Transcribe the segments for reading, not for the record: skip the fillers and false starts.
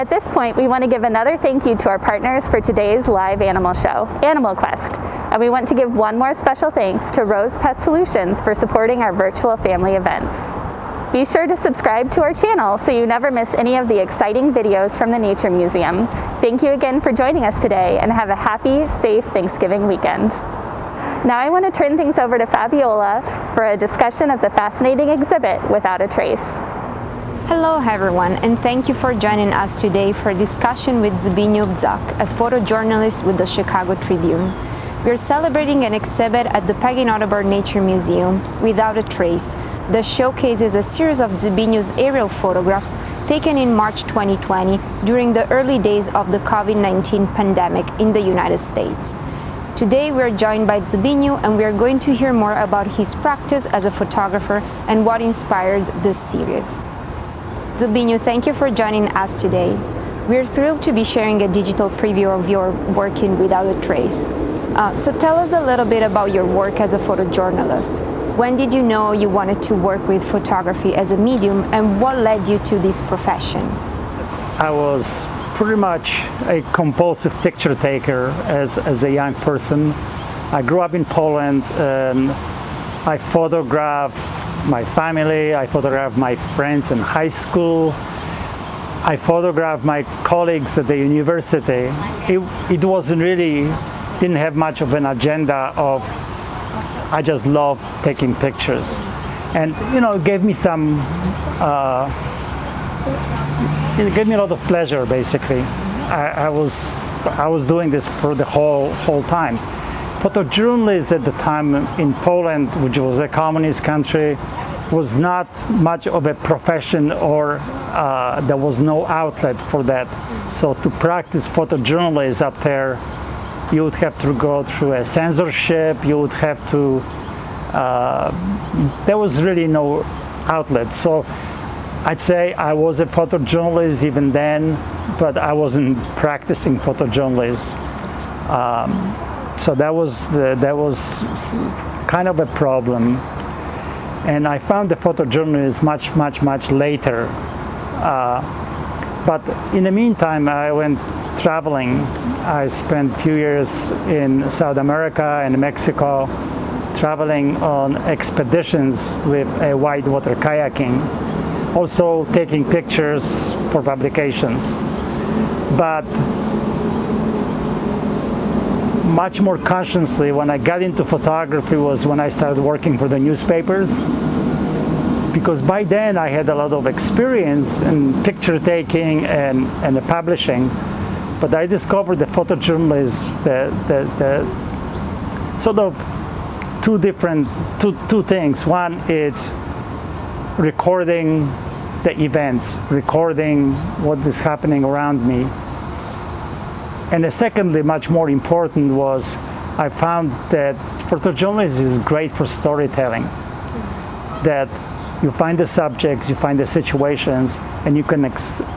At this point, we want to give another thank you to our partners for today's live animal show, Animal Quest. And we want to give one more special thanks to Rose Pest Solutions for supporting our virtual family events. Be sure to subscribe to our channel so you never miss any of the exciting videos from the Nature Museum. Thank you again for joining us today, and have a happy, safe Thanksgiving weekend. Now I want to turn things over to Fabiola for a discussion of the fascinating exhibit, Without a Trace. Hello everyone, and thank you for joining us today for a discussion with Zbigniew Bzak, a photojournalist with the Chicago Tribune. We are celebrating an exhibit at the Peggy Notebaert Nature Museum, Without a Trace, that showcases a series of Zbigniew's aerial photographs taken in March 2020 during the early days of the COVID-19 pandemic in the United States. Today we are joined by Zbigniew, and we are going to hear more about his practice as a photographer and what inspired this series. Zbigniew, thank you for joining us today. We're thrilled to be sharing a digital preview of your work in Without a Trace. So tell us a little bit about your work as a photojournalist. When did you know you wanted to work with photography as a medium, and what led you to this profession? I was pretty much a compulsive picture taker as a young person. I grew up in Poland, and I photographed my family, I photographed my friends in high school, I photographed my colleagues at the university. It wasn't really, didn't have much of an agenda of, I just love taking pictures. And it gave me it gave me a lot of pleasure, basically. I was doing this for the whole time. Photojournalism at the time in Poland, which was a communist country, was not much of a profession, or there was no outlet for that. So to practice photojournalism up there, you would have to go through a censorship, you would have to, there was really no outlet. So I'd say I was a photojournalist even then, but I wasn't practicing photojournalism. So that was kind of a problem, and I found the photojournalist much later. But in the meantime, I went traveling. I spent a few years in South America and Mexico, traveling on expeditions with a whitewater kayaking, also taking pictures for publications. But much more consciously, when I got into photography, was when I started working for the newspapers, because by then I had a lot of experience in picture taking and the publishing, but I discovered the photojournalism, the sort of two things. One is recording the events, recording what is happening around me. And secondly, much more important, was I found that photojournalism is great for storytelling. That you find the subjects, you find the situations, and you can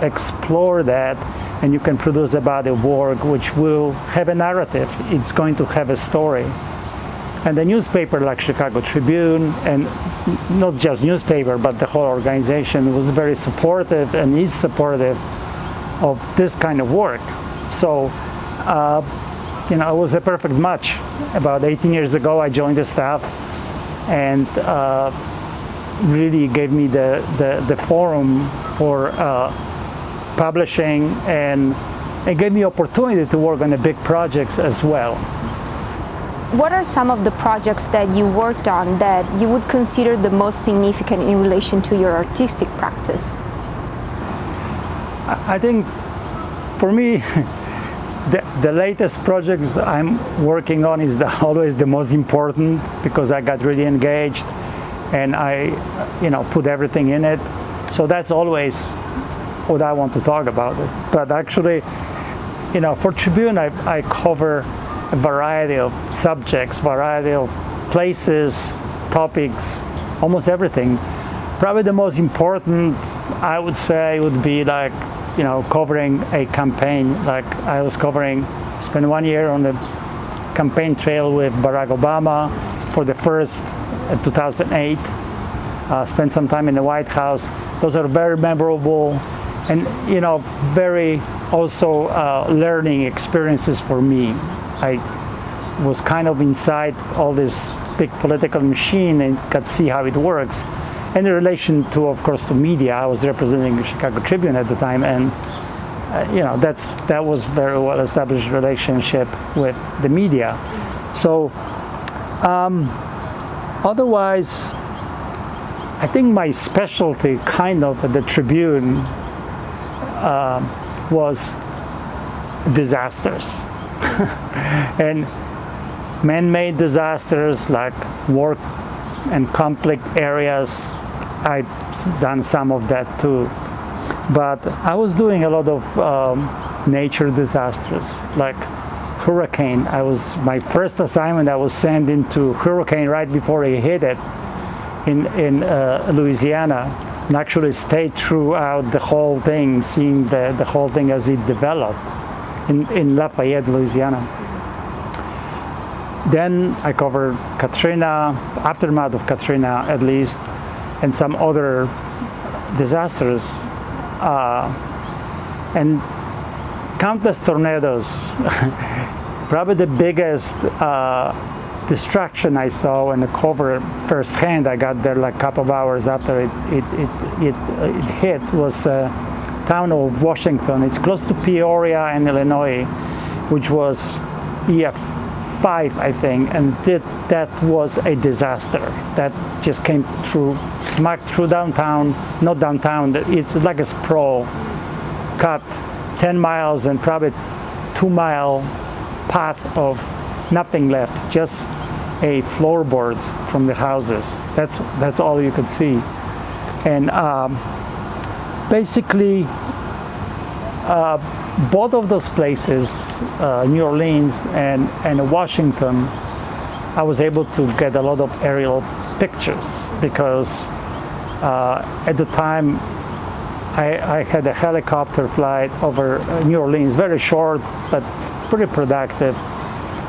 explore that, and you can produce a body of work which will have a narrative. It's going to have a story. And the newspaper like Chicago Tribune, and not just newspaper, but the whole organization, was very supportive and is supportive of this kind of work. So, it was a perfect match. About 18 years ago, I joined the staff, and really gave me the forum for publishing, and it gave me opportunity to work on the big projects as well. What are some of the projects that you worked on that you would consider the most significant in relation to your artistic practice? I think, for me, the latest projects I'm working on is always the most important, because I got really engaged and I put everything in it. So that's always what I want to talk about it. But actually, for Tribune, I cover a variety of subjects, variety of places, topics, almost everything. Probably the most important, I would say, would be like, covering a campaign. Like I was spent 1 year on the campaign trail with Barack Obama for the first 2008. Spent some time in the White House. Those are very memorable And very also learning experiences for me. I was kind of inside all this big political machine and could see how it works. And in relation to, of course, to media, I was representing the Chicago Tribune at the time, and that was very well established relationship with the media. So otherwise, I think my specialty kind of at the Tribune was disasters. And man-made disasters like war and conflict areas. I've done some of that too. But I was doing a lot of nature disasters, like hurricane. My first assignment, I was sent into hurricane right before it hit it in Louisiana, and actually stayed throughout the whole thing, seeing the whole thing as it developed in Lafayette, Louisiana. Then I covered Katrina, aftermath of Katrina at least, and some other disasters, and countless tornadoes. Probably the biggest destruction I saw and covered firsthand. I got there like a couple of hours after it hit. Was town of Washington. It's close to Peoria in Illinois, which was EF5, I think, and that was a disaster. That just came through, smacked through downtown, not downtown, it's like a sprawl, cut 10 miles and probably 2-mile path of nothing left, just a floorboards from the houses. That's all you could see. And basically, both of those places, New Orleans and Washington, I was able to get a lot of aerial pictures because at the time I had a helicopter flight over New Orleans, very short but pretty productive.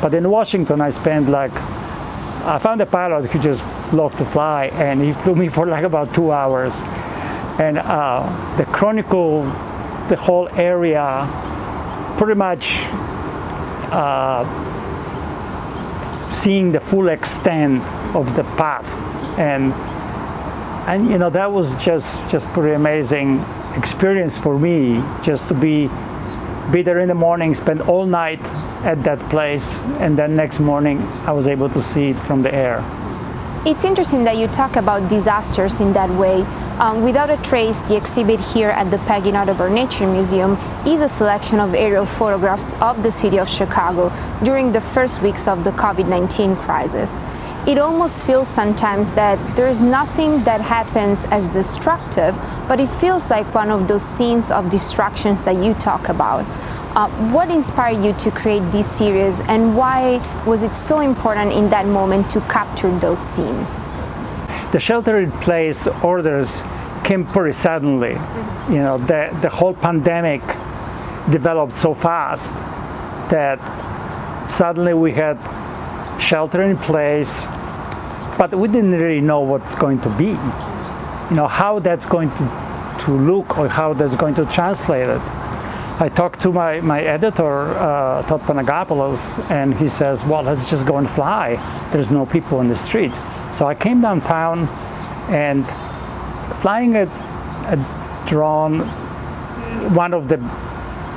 But in Washington, I found a pilot who just loved to fly, and he flew me for like about 2 hours. And the chronicle, the whole area, pretty much seeing the full extent of the path, and that was just pretty amazing experience for me, just to be there in the morning, spend all night at that place, and then next morning I was able to see it from the air. It's interesting that you talk about disasters in that way. Without a Trace, the exhibit here at the Peggy Notebaert Nature Museum is a selection of aerial photographs of the city of Chicago during the first weeks of the COVID-19 crisis. It almost feels sometimes that there is nothing that happens as destructive, but it feels like one of those scenes of destructions that you talk about. What inspired you to create this series, and why was it so important in that moment to capture those scenes? The shelter-in-place orders came pretty suddenly. The whole pandemic developed so fast that suddenly we had shelter in place, but we didn't really know what's going to be, how that's going to look or how that's going to translate it. I talked to my editor, Todd Panagopoulos, and he says, well, let's just go and fly. There's no people in the streets. So I came downtown, and flying a drone, one of the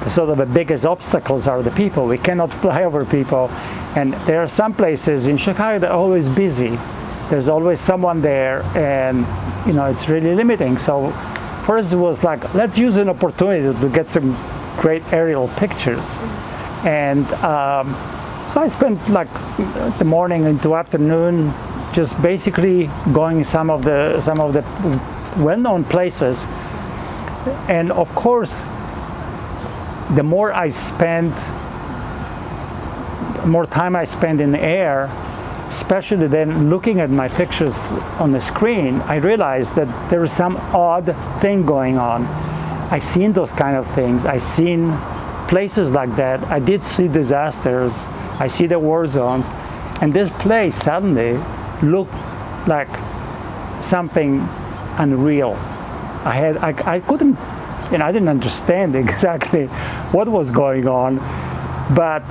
sort of the biggest obstacles are the people. We cannot fly over people. And there are some places in Chicago that are always busy. There's always someone there, and it's really limiting. So first it was like, let's use an opportunity to get some great aerial pictures. And so I spent like the morning into afternoon just basically going some of the well-known places. And of course, the more time I spend in the air, especially then looking at my pictures on the screen, I realized that there is some odd thing going on. I've seen those kind of things. I've seen places like that. I did see disasters. I see the war zones. And this place suddenly looked like something unreal. I couldn't I didn't understand exactly what was going on, but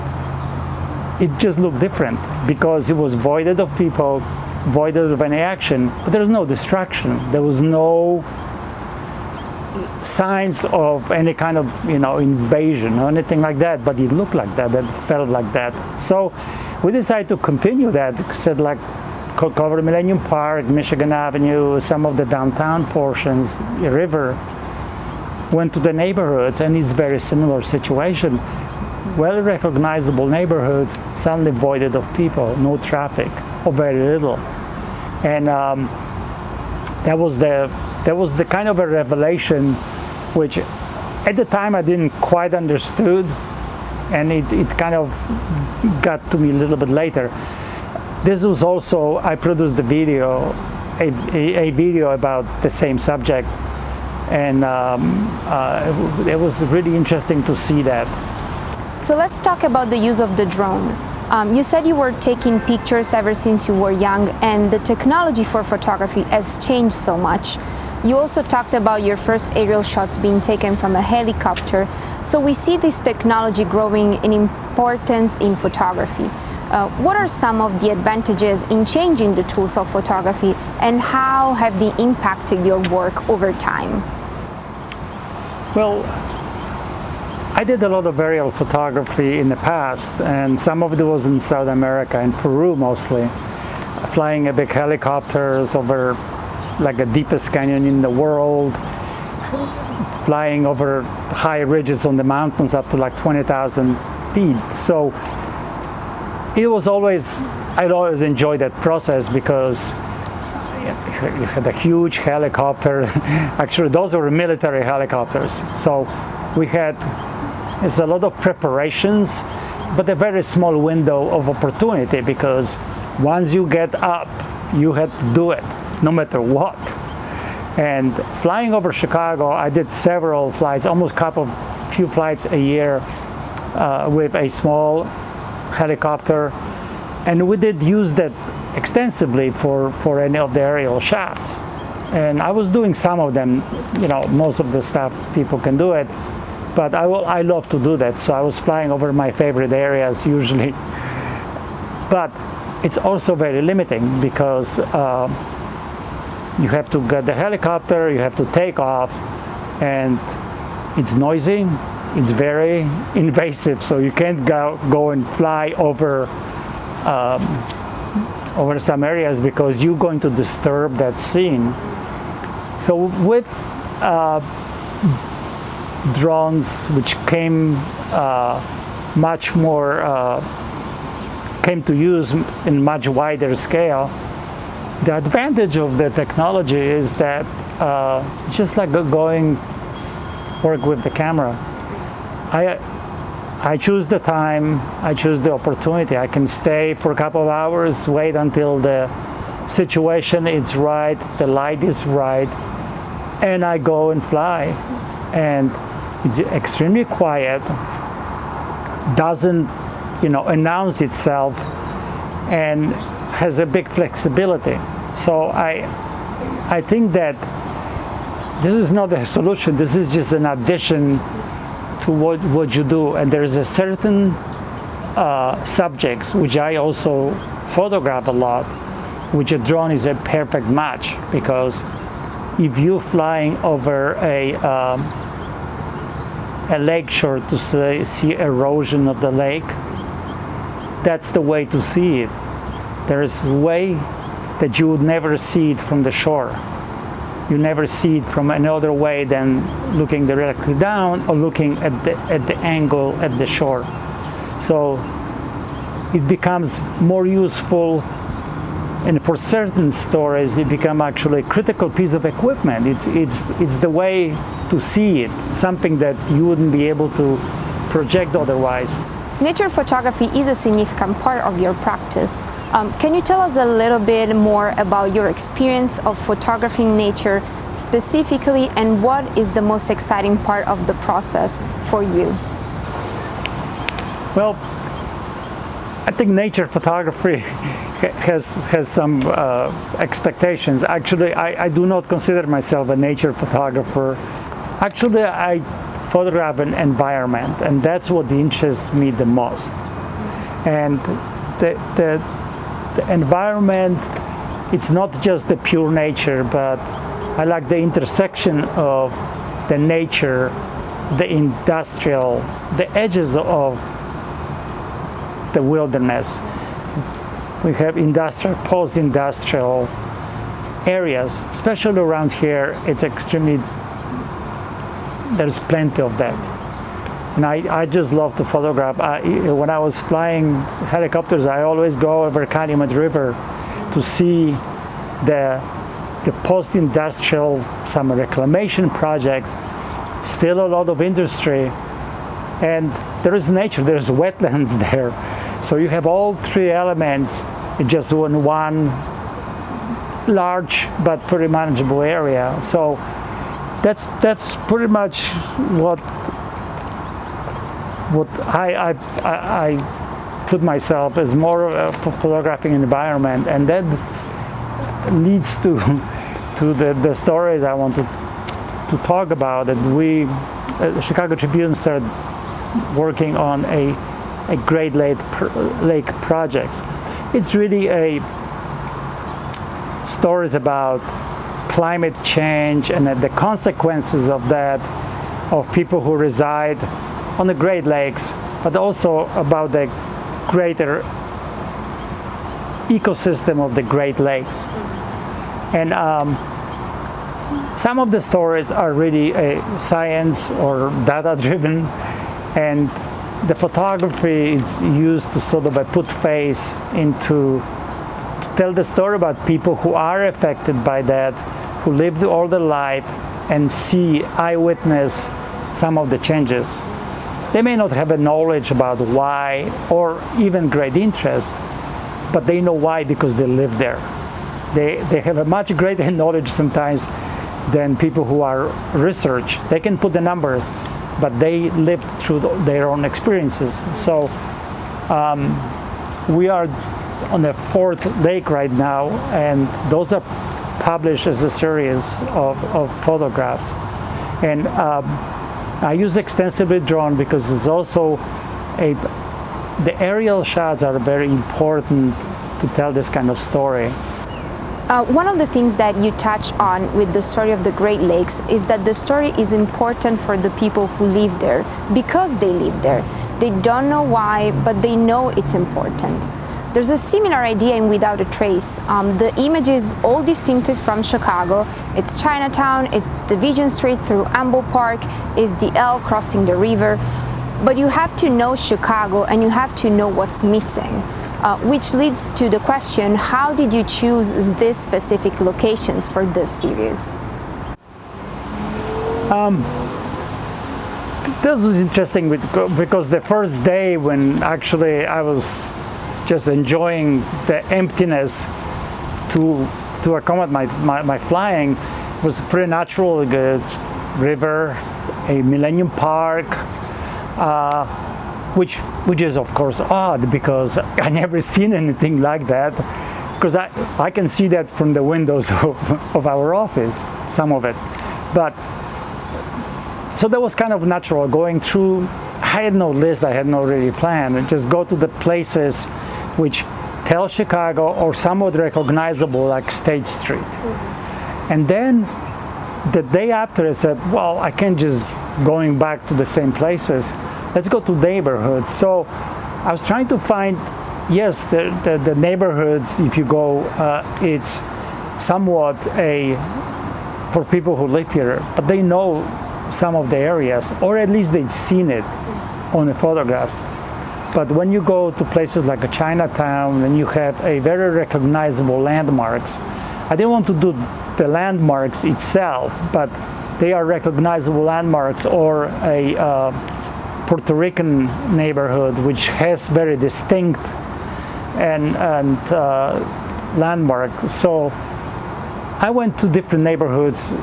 it just looked different because it was voided of people, voided of any action, but there was no distraction. There was no signs of any kind of invasion or anything like that, but it looked like that, it felt like that. So we decided to continue that, said like cover Millennium Park, Michigan Avenue, some of the downtown portions, the river, went to the neighborhoods, and it's very similar situation. Well recognizable neighborhoods suddenly voided of people, no traffic, or very little. And that was the kind of a revelation which at the time I didn't quite understood, and it kind of got to me a little bit later. This was also, I produced a video about the same subject, and it was really interesting to see that. So let's talk about the use of the drone. You said you were taking pictures ever since you were young, and the technology for photography has changed so much. You also talked about your first aerial shots being taken from a helicopter. So we see this technology growing in importance in photography. What are some of the advantages in changing the tools of photography, and how have they impacted your work over time? Well, I did a lot of aerial photography in the past, and some of it was in South America, in Peru mostly, flying a big helicopters over like the deepest canyon in the world, flying over high ridges on the mountains up to like 20,000 feet. So it was always, I'd always enjoyed that process because you had a huge helicopter. Actually, those were military helicopters. So we had, it's a lot of preparations, but a very small window of opportunity, because once you get up, you had to do it, no matter what. And flying over Chicago, I did several flights, almost few flights a year with a small helicopter, and we did use that extensively for any of the aerial shots. And I was doing some of them, most of the stuff people can do it, but I love to do that, so I was flying over my favorite areas usually. But it's also very limiting because you have to get the helicopter, you have to take off, and it's noisy, it's very invasive, so you can't go and fly over some areas because you're going to disturb that scene. So with drones, which came came to use in much wider scale, the advantage of the technology is that just like going work with the camera, I choose the time, I choose the opportunity. I can stay for a couple of hours, wait until the situation is right, the light is right, and I go and fly. And it's extremely quiet, doesn't announce itself, and has a big flexibility. So I think that this is not a solution, this is just an addition to what you do. And there's a certain subjects which I also photograph a lot, which a drone is a perfect match, because if you're flying over a lake shore to see erosion of the lake, that's the way to see it. There's a way that you would never see it from the shore. You never see it from another way than looking directly down or looking at the angle at the shore. So it becomes more useful, and for certain stories it becomes actually a critical piece of equipment. It's the way to see it, something that you wouldn't be able to project otherwise. Nature photography is a significant part of your practice. Can you tell us a little bit more about your experience of photographing nature specifically, and what is the most exciting part of the process for you? Well, I think nature photography has some expectations. Actually, I do not consider myself a nature photographer. Actually, I photograph an environment, and that's what interests me the most. And the environment, it's not just the pure nature, but I like the intersection of the nature, the industrial, the edges of the wilderness. We have industrial, post-industrial areas, especially around here. It's extremely, there's plenty of that. And I just love to photograph. When I was flying helicopters, I always go over Calumet River to see the post-industrial, some reclamation projects, still a lot of industry, and there is nature, there's wetlands there. So you have all three elements just in one large but pretty manageable area. So that's pretty much what I put myself as more photographing environment, and that leads to the stories I want to talk about. That we, the Chicago Tribune, started working on a Great Lake projects. It's really stories about climate change and the consequences of that, of people who reside on the Great Lakes, but also about the greater ecosystem of the Great Lakes. And some of the stories are really science or data driven, and the photography is used to sort of put face into, to tell the story about people who are affected by that, who lived all their life and see, eyewitness some of the changes. They may not have a knowledge about why or even great interest, but they know why because they live there. They have a much greater knowledge sometimes than people who are research. They can put the numbers, but they lived through their own experiences. So we are on the fourth lake right now, and those are published as a series of photographs. And I use extensively drone because it's also the aerial shots are very important to tell this kind of story. One of the things that you touch on with the story of the Great Lakes is that the story is important for the people who live there because they live there. They don't know why, but they know it's important. There's a similar idea in Without a Trace. The image is all distinctive from Chicago. It's Chinatown, it's Division Street through Amble Park, it's the L crossing the river. But you have to know Chicago and you have to know what's missing. Which leads to the question, how did you choose these specific locations for this series? This was interesting because the first day when actually I was just enjoying the emptiness to accommodate my flying, was pretty natural. A good river, a Millennium Park, which is of course odd because I never seen anything like that, because I can see that from the windows of our office, some of it. But so that was kind of natural going through. I had no list, I had no really plan, and just go to the places which tell Chicago or somewhat recognizable, like State Street. And then the day after I said, well, I can't just going back to the same places. Let's go to neighborhoods. So I was trying to find, yes, the neighborhoods, if you go, it's somewhat for people who live here, but they know some of the areas, or at least they've seen it on the photographs. But when you go to places like a Chinatown and you have a very recognizable landmarks, I didn't want to do the landmarks itself, but they are recognizable landmarks, or a Puerto Rican neighborhood which has very distinct and landmark. So I went to different neighborhoods,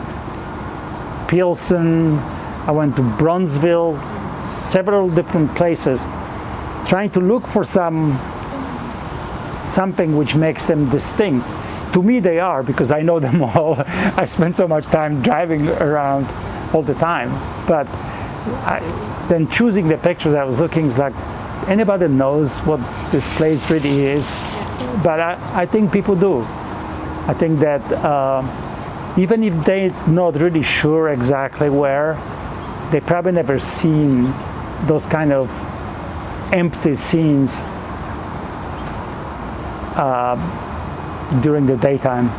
Pilsen, I went to Bronzeville, several different places, trying to look for something which makes them distinct. To me they are, because I know them all. I spent so much time driving around all the time. But then choosing the pictures, I was looking, it's like, anybody knows what this place really is? But I think people do. I think that even if they're not really sure exactly where, they probably never seen those kind of empty scenes during the daytime.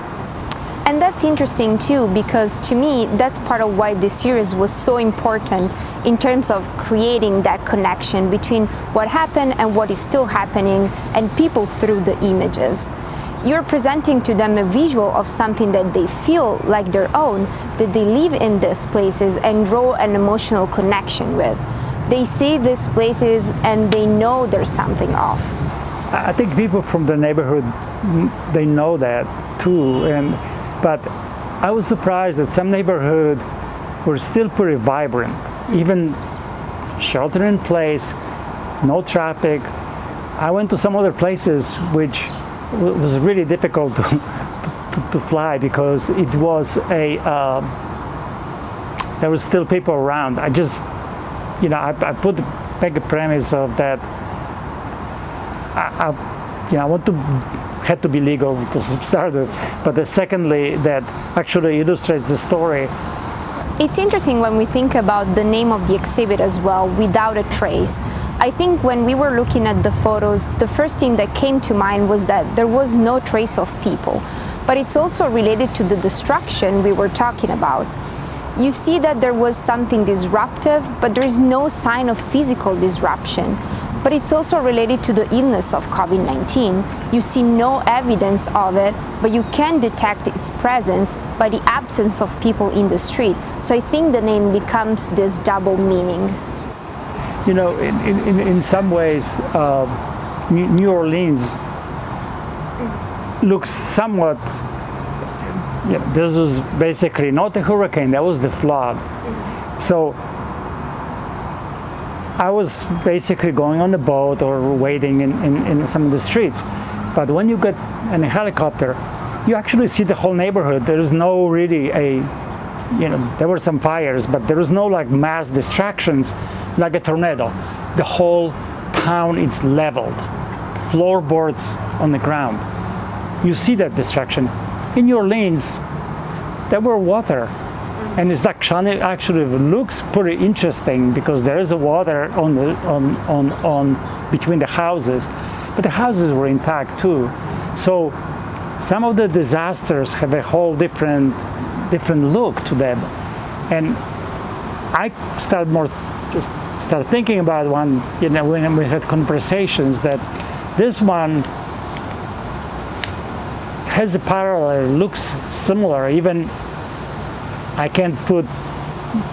And that's interesting too, because to me, that's part of why this series was so important in terms of creating that connection between what happened and what is still happening and people through the images. You're presenting to them a visual of something that they feel like their own, that they live in these places and draw an emotional connection with. They see these places and they know there's something off. I think people from the neighborhood, they know that too. But I was surprised that some neighborhoods were still pretty vibrant, even shelter in place, no traffic. I went to some other places which was really difficult to fly because it was there was still people around. I just, I put the big premise of that. I want to had to be legal to start it, but secondly, that actually illustrates the story. It's interesting when we think about the name of the exhibit as well, Without a Trace. I think when we were looking at the photos, the first thing that came to mind was that there was no trace of people, but it's also related to the destruction we were talking about. You see that there was something disruptive, but there is no sign of physical disruption. But it's also related to the illness of COVID-19. You see no evidence of it, but you can detect its presence by the absence of people in the street. So I think the name becomes this double meaning. In some ways, New Orleans looks somewhat, this was basically not a hurricane, that was the flood. So I was basically going on the boat or waiting in some of the streets. But when you get in a helicopter, you actually see the whole neighborhood. There is no really there were some fires, but there is no like mass distractions like a tornado. The whole town is leveled, floorboards on the ground. You see that distraction. In New Orleans, there were water. And it's actually looks pretty interesting because there is a water on between the houses, but the houses were intact too. So some of the disasters have a whole different look to them. And I started thinking about one, when we had conversations, that this one has a parallel, looks similar, even. I can't put,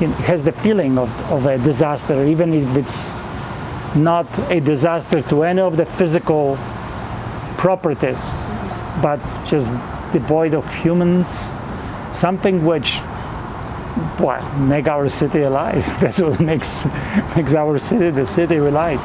it has the feeling of a disaster, even if it's not a disaster to any of the physical properties, but just devoid of humans, something which, make our city alive. That's what makes our city the city we like.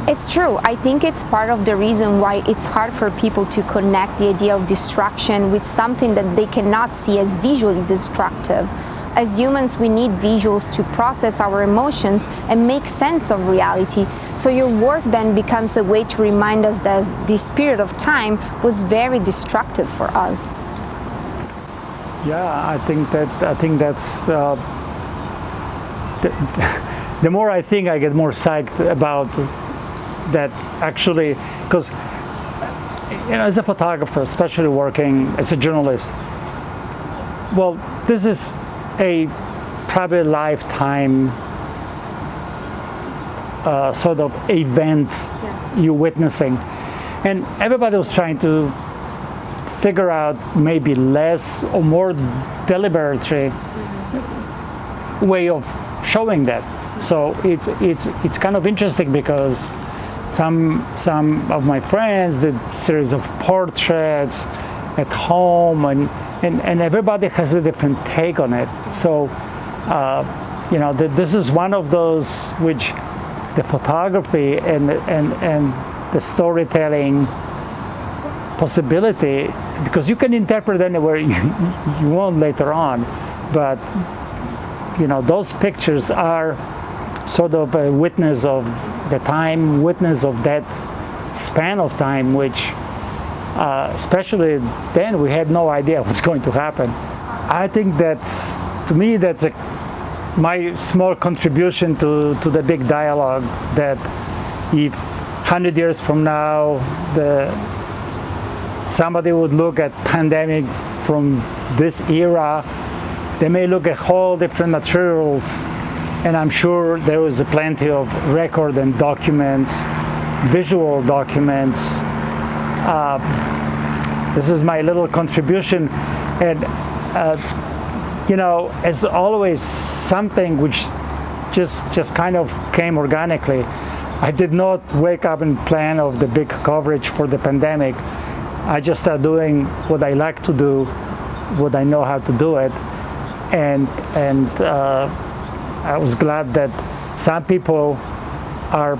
It's true. I think it's part of the reason why it's hard for people to connect the idea of destruction with something that they cannot see as visually destructive. As humans, we need visuals to process our emotions and make sense of reality. So your work then becomes a way to remind us that this period of time was very destructive for us. Yeah, I think that's the more I think, I get more psyched about that, actually, because as a photographer, especially working as a journalist, well, this is a probably lifetime sort of event you're witnessing, and everybody was trying to figure out maybe less or more deliberate way of showing that. So it's kind of interesting because some of my friends did a series of portraits at home, and everybody has a different take on it. So this is one of those which the photography and the storytelling possibility, because you can interpret anywhere you want later on, but those pictures are sort of a witness of the time, witness of that span of time, which especially then we had no idea what's going to happen. I think to me, that's my small contribution to the big dialogue, that if 100 years from now somebody would look at pandemic from this era, they may look at whole different materials, and I'm sure there was plenty of record and documents, visual documents. This is my little contribution, and as always, something which just kind of came organically. I did not wake up and plan of the big coverage for the pandemic. I just started doing what I like to do, what I know how to do it, and I was glad that some people are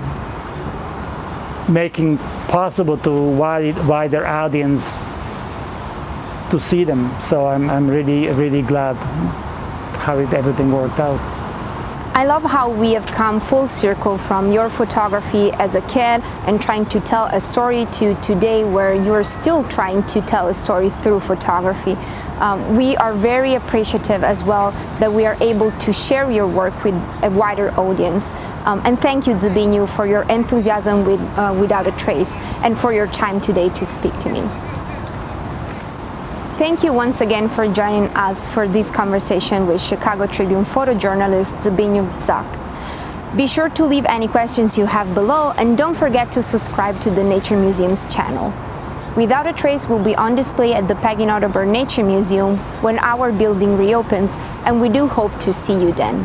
making possible to wider audience to see them. So I'm really glad how everything worked out. I love how we have come full circle from your photography as a kid and trying to tell a story to today, where you're still trying to tell a story through photography. We are very appreciative as well that we are able to share your work with a wider audience. And thank you, Zbigniew, for your enthusiasm with Without a Trace, and for your time today to speak to me. Thank you once again for joining us for this conversation with Chicago Tribune photojournalist Zbigniew Bzak. Be sure to leave any questions you have below, and don't forget to subscribe to the Nature Museum's channel. Without a Trace will be on display at the Peggy Nottebohm Nature Museum when our building reopens, and we do hope to see you then.